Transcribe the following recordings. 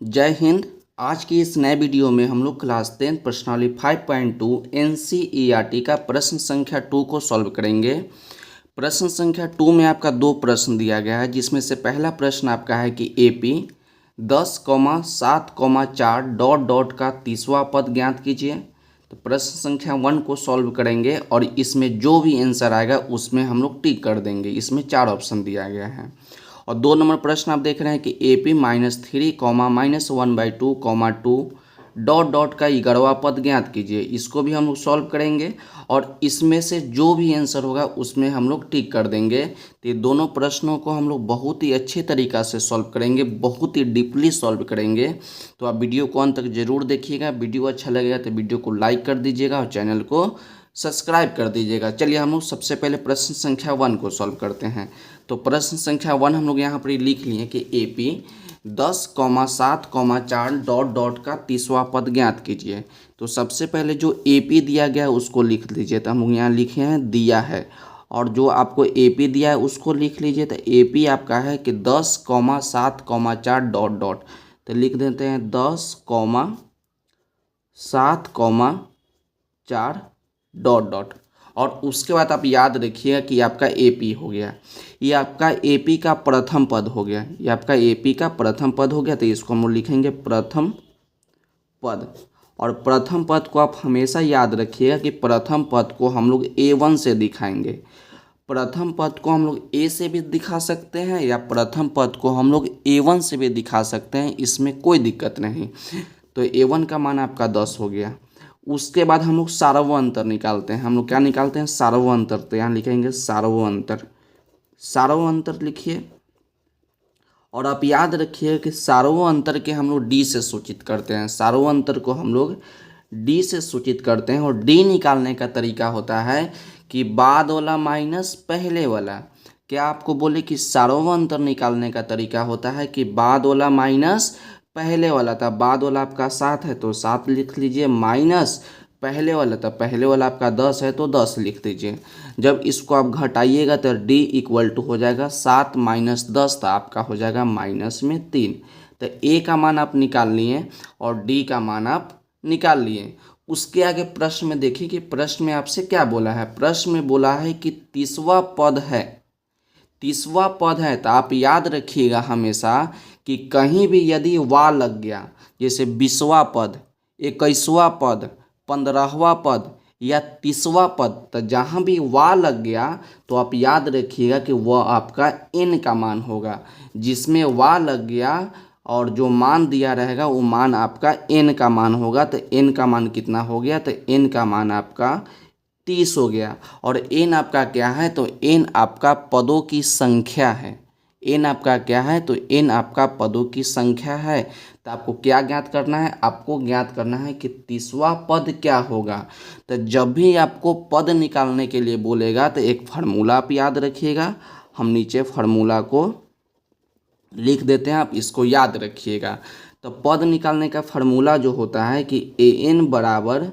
जय हिंद। आज की इस नए वीडियो में हम लोग क्लास 10 प्रश्नावली 5.2 एनसीईआरटी का प्रश्न संख्या 2 को सॉल्व करेंगे। प्रश्न संख्या 2 में आपका दो प्रश्न दिया गया है, जिसमें से पहला प्रश्न आपका है कि एपी 10,7,4 डॉट डॉट का 30वां पद ज्ञात कीजिए। तो प्रश्न संख्या 1 को सॉल्व करेंगे और इसमें जो भी आंसर आएगा उसमें हम लोग टिक कर देंगे। इसमें 4 ऑप्शन दिया गया है। और 2 नंबर प्रश्न आप देख रहे हैं कि ए पी -3, -1/2, 2 डॉट डॉट का 11वां पद ज्ञात कीजिए। इसको भी हम लोग सॉल्व करेंगे और इसमें से जो भी आंसर होगा उसमें हम लोग टिक कर देंगे। तो ये दोनों प्रश्नों को हम लोग बहुत ही अच्छे तरीक़ा से सॉल्व करेंगे, बहुत ही डीपली सॉल्व करेंगे। तो आप वीडियो को अंत तक जरूर देखिएगा। वीडियो अच्छा लगेगा तो वीडियो को लाइक कर दीजिएगा और चैनल को सब्सक्राइब कर दीजिएगा। चलिए हम लोग सबसे पहले प्रश्न संख्या 1 को सॉल्व करते हैं। तो प्रश्न संख्या 1 हम लोग यहाँ पर लिख लिए कि ए पी 10,7,4 डॉट डॉट का 30वां पद ज्ञात कीजिए। तो सबसे पहले जो ए पी दिया गया है उसको लिख लीजिए। तो हम लोग यहाँ लिखे हैं दिया है, और जो आपको ए पी दिया है उसको लिख लीजिए। तो ए पी आपका है कि 10,7,4 डॉट डॉट। तो लिख देते हैं 10,7,4 डॉट डॉट। और उसके बाद आप याद रखिएगा कि आपका एपी हो गया, ये आपका एपी का प्रथम पद हो गया, ये आपका एपी का प्रथम पद हो गया। तो इसको हम लोग लिखेंगे प्रथम पद। और प्रथम पद को आप हमेशा याद रखिएगा कि प्रथम पद को हम लोग A1 से दिखाएंगे। प्रथम पद को हम लोग ए से भी दिखा सकते हैं या प्रथम पद को हम लोग A1 से भी दिखा सकते हैं, इसमें कोई दिक्कत नहीं। तो A1 का मान आपका 10 हो गया। उसके बाद हम लोग सार्वअंतर निकालते हैं। हम लोग क्या निकालते हैं? सार्वअंतर। तो यहाँ लिखेंगे सार्वअंतर। सार्वअंतर लिखिए और आप याद रखिए कि सार्वअंतर के हम लोग डी से सूचित करते हैं। सार्वअंतर को हम लोग डी से सूचित करते हैं। और डी निकालने का तरीका होता है कि बाद वाला माइनस पहले वाला। क्या आपको बोले कि सार्वअंतर निकालने का तरीका होता है कि बाद वाला माइनस पहले वाला था। बाद वाला आपका 7 है तो 7 लिख लीजिए, माइनस पहले वाला था, पहले वाला आपका 10 है तो 10 लिख दीजिए। जब इसको आप घटाइएगा तो d इक्वल टू हो जाएगा 7 माइनस 10, तो आपका हो जाएगा -3। तो a का मान आप निकाल लिए और d का मान आप निकाल लिए। उसके आगे प्रश्न में देखिए कि प्रश्न में आपसे क्या बोला है। प्रश्न में बोला है कि 30वां पद है। 30वां पद है तो आप याद रखिएगा हमेशा कि कहीं भी यदि वा लग गया, जैसे 20वां पद, 21वां पद, 15वां पद या 30वां पद, तो जहाँ भी वा लग गया तो आप याद रखिएगा कि वह आपका n का मान होगा। जिसमें वा लग गया और जो मान दिया रहेगा वो मान आपका n का मान होगा। तो n का मान कितना हो गया? तो n का मान आपका 30 हो गया। और n आपका क्या है? तो n आपका पदों की संख्या है। n आपका क्या है? तो n आपका पदों की संख्या है। तो आपको क्या ज्ञात करना है? आपको ज्ञात करना है कि 30वां पद क्या होगा। तो जब भी आपको पद निकालने के लिए बोलेगा तो एक फार्मूला आप याद रखिएगा। हम नीचे फार्मूला को लिख देते हैं, आप इसको याद रखिएगा। तो पद निकालने का फार्मूला जो होता है कि an बराबर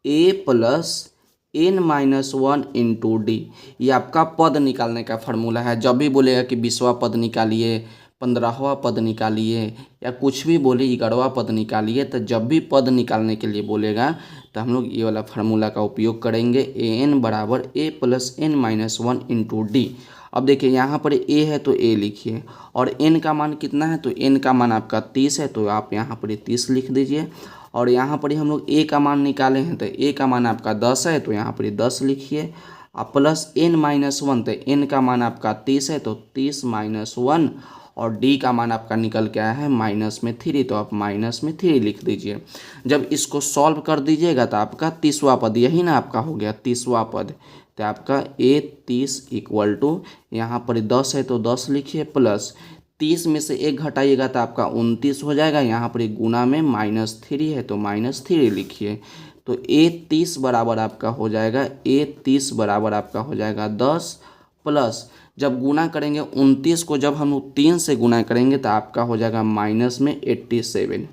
a plus n-1 into D. ये आपका पद निकालने का फार्मूला है। जब भी बोलेगा कि 20वां पद निकालिए, 15वां पद निकालिए या कुछ भी बोले 11वां पद निकालिए, तो जब भी पद निकालने के लिए बोलेगा तो हम लोग ये वाला फार्मूला का उपयोग करेंगे। an बराबर a plus n-1 into D. अब देखिए यहाँ पर a है तो a लिखिए और n का मान कितना है? तो n का मान आपका 30 है तो आप यहाँ पर 30 लिख दीजिए। और यहाँ पर हम लोग a का मान निकाले हैं तो a का मान आपका 10 है तो यहाँ पर 10 लिखिए। आप प्लस n-1, तो n का मान आपका 30 है तो 30-1, और d का मान आपका निकल के आया है -3, तो आप -3 लिख दीजिए। जब इसको सॉल्व कर दीजिएगा तो आपका 30वां पद, यही ना आपका हो गया 30वां पद। तो आपका a 30 इक्वल टू यहाँ पर 10 है तो 10 लिखिए, प्लस 30 में से 1 घटाइएगा तो आपका 29 हो जाएगा। यहाँ पर एक गुना में -3 है तो -3 लिखिए। तो a 30 बराबर आपका हो जाएगा, a 30 बराबर आपका हो जाएगा 10, प्लस जब गुना करेंगे 29 को जब हम 3 से गुना करेंगे तो आपका हो जाएगा -87।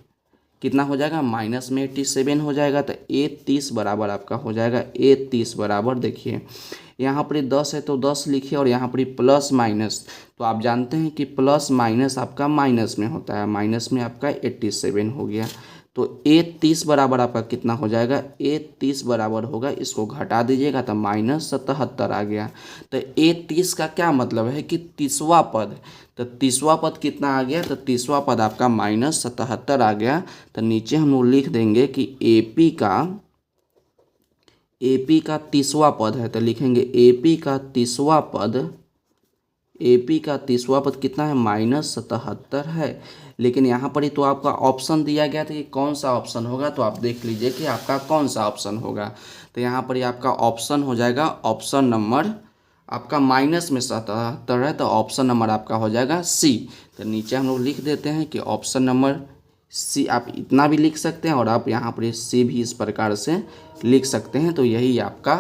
कितना हो जाएगा, माइनस में 87 हो जाएगा। तो A30 बराबर आपका हो जाएगा, A30 बराबर देखिए यहाँ पर 10 है तो 10 लिखिए, और यहाँ पर प्लस माइनस, तो आप जानते हैं कि प्लस माइनस आपका माइनस में होता है, माइनस में आपका 87 हो गया। तो A30 बराबर आपका कितना हो जाएगा, A30 बराबर होगा, इसको घटा दीजिएगा तो -77 आ गया। तो A30 का क्या मतलब है कि 30वां पद, तो 30वां पद कितना आ गया, तो 30वां पद आपका -77 आ गया। तो नीचे हम लोग लिख देंगे कि AP का 30वां पद है, तो लिखेंगे AP का 30वां पद, AP का 30वां पद कितना है, -77 है। लेकिन यहाँ पर ही तो आपका ऑप्शन दिया गया था कि कौन सा ऑप्शन होगा, तो आप देख लीजिए कि आपका कौन सा ऑप्शन होगा। तो यहाँ पर ही आपका ऑप्शन हो जाएगा ऑप्शन नंबर, आपका माइनस में 77 है, तो ऑप्शन नंबर आपका हो जाएगा C। तो नीचे हम लोग लिख देते हैं कि ऑप्शन नंबर C, आप इतना भी लिख सकते हैं और आप यहाँ पर C भी इस प्रकार से लिख सकते हैं। तो यही आपका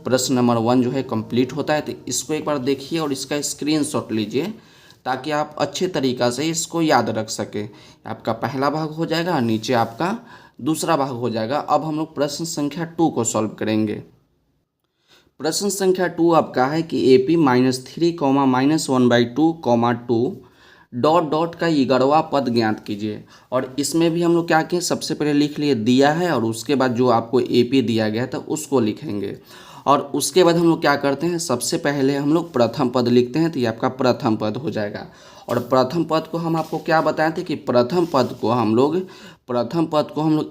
प्रश्न नंबर 1 जो है कंप्लीट होता है। तो इसको एक बार देखिए और इसका स्क्रीनशॉट लीजिए ताकि आप अच्छे तरीक़ा से इसको याद रख सकें। आपका पहला भाग हो जाएगा और नीचे आपका दूसरा भाग हो जाएगा। अब हम लोग प्रश्न संख्या 2 को सॉल्व करेंगे। प्रश्न संख्या 2 आपका है कि AP -3, -1/2, 2 डॉट डॉट का 11वां पद ज्ञात कीजिए। और इसमें भी हम लोग क्या किए, सबसे पहले लिख लिए दिया है और उसके बाद जो आपको AP दिया गया था उसको लिखेंगे। और उसके बाद हम लोग क्या करते हैं, सबसे पहले हम लोग प्रथम पद लिखते हैं, तो ये आपका प्रथम पद हो जाएगा। और प्रथम पद को हम आपको क्या बताए थे कि प्रथम पद को हम लोग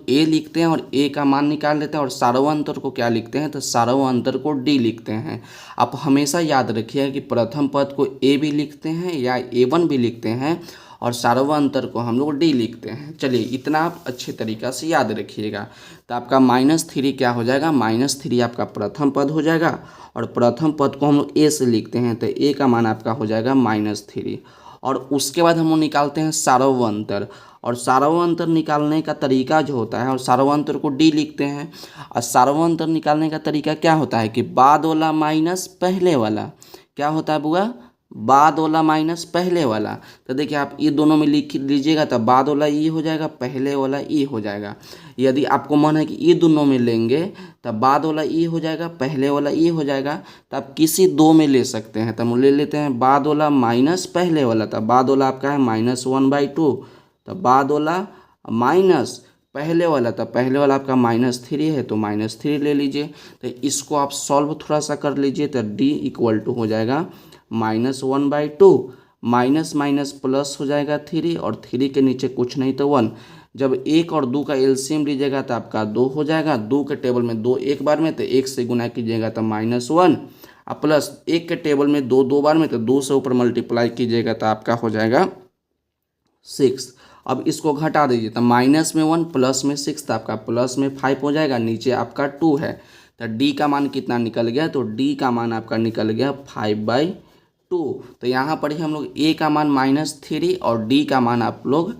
A लिखते हैं और A का मान निकाल लेते हैं, और सार्वअंतर को क्या लिखते हैं, तो सार्वअंतर को D लिखते हैं। आप हमेशा याद रखिएगा कि प्रथम पद को A भी लिखते हैं या A1 भी लिखते हैं, और सार्वअंतर को हम लोग D लिखते हैं। चलिए इतना आप अच्छे तरीक़ा से याद रखिएगा। तो आपका -3 क्या हो जाएगा, -3 आपका प्रथम पद हो जाएगा, और प्रथम पद को हम लोग A से लिखते हैं, तो A का मान आपका हो जाएगा -3। और उसके बाद हम लोग निकालते हैं सार्वअंतर, और सार्वअंतर निकालने का तरीका जो होता है, और सार्वअंतर को D लिखते हैं। और सार्वअंतर निकालने का तरीका क्या होता है कि बाद वाला माइनस पहले वाला, क्या होता है बुआ, बाद वाला माइनस पहले वाला। तो देखिए आप ये दोनों में लिख लीजिएगा, तो बाद वाला E हो जाएगा, पहले वाला E हो जाएगा। यदि आपको मन है कि ये दोनों में लेंगे तो बाद वाला E हो जाएगा, पहले वाला E हो जाएगा, तो आप किसी दो में ले सकते हैं। तो हम ले लेते हैं बाद वाला माइनस पहले वाला, तो बाद वाला आपका है -1/2, तो बाद वाला माइनस पहले वाला, तो पहले वाला आपका -3 है, तो -3 ले लीजिए। तो इसको आप सॉल्व थोड़ा सा कर लीजिए, तो D = हो जाएगा -1/2, माइनस माइनस प्लस हो जाएगा 3, और 3 के नीचे कुछ नहीं तो 1। जब 1 और 2 का एलसीएम लीजिएगा तो आपका 2 हो जाएगा। 2 के टेबल में 2 एक बार में, तो 1 से गुना कीजिएगा तो -1, और प्लस 1 के टेबल में 2 2 बार में, तो 2 से ऊपर मल्टीप्लाई कीजिएगा तो आपका हो जाएगा 6। अब इसको घटा दीजिए, तो माइनस में 1 प्लस में 6, तो आपका प्लस में 5 हो जाएगा, नीचे आपका 2 है। तो D का मान कितना निकल गया, तो D का मान आपका निकल गया 5/2। तो यहाँ पर ही हम लोग A का मान -3 और D का मान आप लोग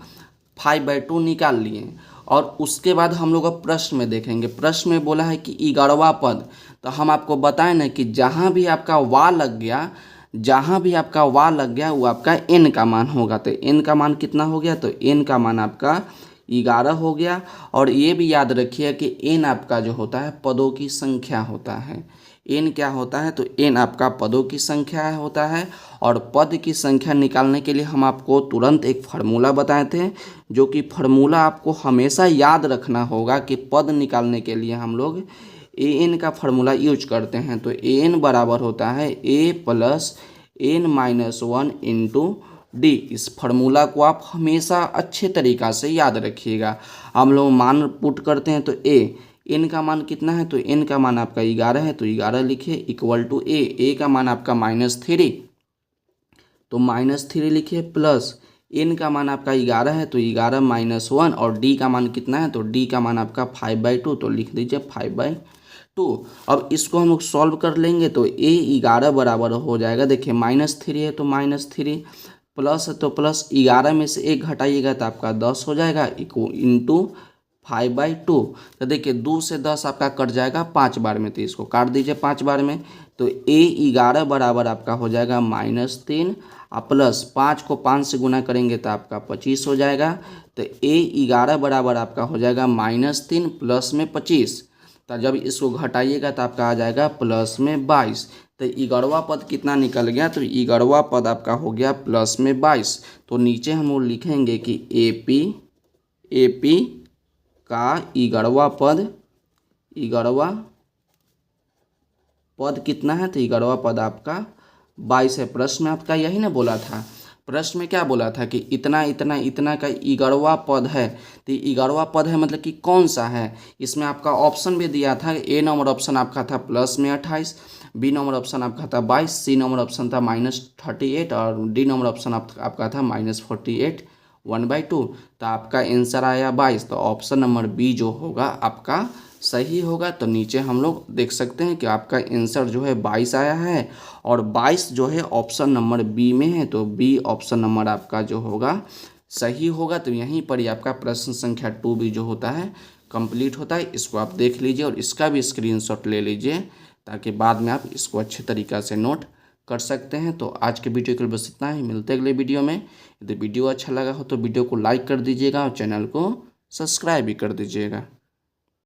5/2 निकाल लिए। और उसके बाद हम लोग अब प्रश्न में देखेंगे। प्रश्न में बोला है कि 11वां पद, तो हम आपको बताएं ना कि जहाँ भी आपका वा लग गया, वो आपका n का मान होगा। तो n का मान कितना हो गया, तो n का मान आपका 11 हो गया। और ये भी याद रखिए कि n आपका जो होता है पदों की संख्या होता है। n क्या होता है, तो n आपका पदों की संख्या होता है। और पद की संख्या निकालने के लिए हम आपको तुरंत एक फार्मूला बताए थे, जो कि फार्मूला आपको हमेशा याद रखना होगा कि पद निकालने के लिए हम लोग an का फार्मूला यूज करते हैं। तो an बराबर होता है a + n-1 × D। इस फार्मूला को आप हमेशा अच्छे तरीक़ा से याद रखिएगा। हम लोग मान पुट करते हैं, तो n का मान कितना है, तो n का मान आपका 11 है, तो 11 लिखिए = a का मान आपका -3, तो -3 लिखिए, प्लस n का मान आपका 11 है, तो 11 - 1, और D का मान कितना है, तो D का मान आपका 5/2, तो लिख दीजिए 5/2। अब इसको हम लोग सॉल्व कर लेंगे, तो A11 बराबर हो जाएगा, देखिए -3 है तो -3, प्लस है तो प्लस, 11 में से 1 घटाइएगा तो आपका 10 हो जाएगा, × 5/2। तो देखिए 2 से 10 आपका कट जाएगा 5 बार में, तो इसको काट दीजिए 5 बार में। तो A11 बराबर आपका हो जाएगा -3, और प्लस 5 को 5 से गुना करेंगे तो आपका 25 हो जाएगा। तो A11 बराबर आपका हो जाएगा -3 प्लस में 25। तो जब इसको घटाइएगा तो आपका आ जाएगा प्लस में 22। तो 11वां पद कितना निकल गया, तो 11वां पद आपका हो गया प्लस में 22। तो नीचे हम लोग लिखेंगे कि एपी का 11वां पद कितना है, तो 11वां पद आपका 22 है। प्रश्न में आपका यही ना बोला था, प्रश्न में क्या बोला था कि इतना इतना इतना का 11वां पद है। तो 11वां पद है मतलब कि कौन सा है, इसमें आपका ऑप्शन भी दिया था। ए नंबर ऑप्शन आपका था प्लस में 28, बी नंबर ऑप्शन आपका था 22, सी नंबर ऑप्शन था -38 और डी नंबर ऑप्शन आपका था -48 1/2। तो आपका आंसर आया 22। तो ऑप्शन नंबर बी जो होगा आपका सही होगा। तो नीचे हम लोग देख सकते हैं कि आपका आंसर जो है 22 आया है और 22 जो है ऑप्शन नंबर बी में है। तो बी ऑप्शन नंबर आपका जो होगा सही होगा। तो यहीं पर ही आपका प्रश्न संख्या 2 भी जो होता है कंप्लीट होता है। इसको आप देख लीजिए और इसका भी स्क्रीनशॉट ले लीजिए ताकि बाद में आप इसको अच्छे तरीक़ा से नोट कर सकते हैं। तो आज के वीडियो के लिए बस इतना ही, मिलते हैं अगले वीडियो में। यदि वीडियो अच्छा लगा हो तो वीडियो को लाइक कर दीजिएगा और चैनल को सब्सक्राइब भी कर दीजिएगा।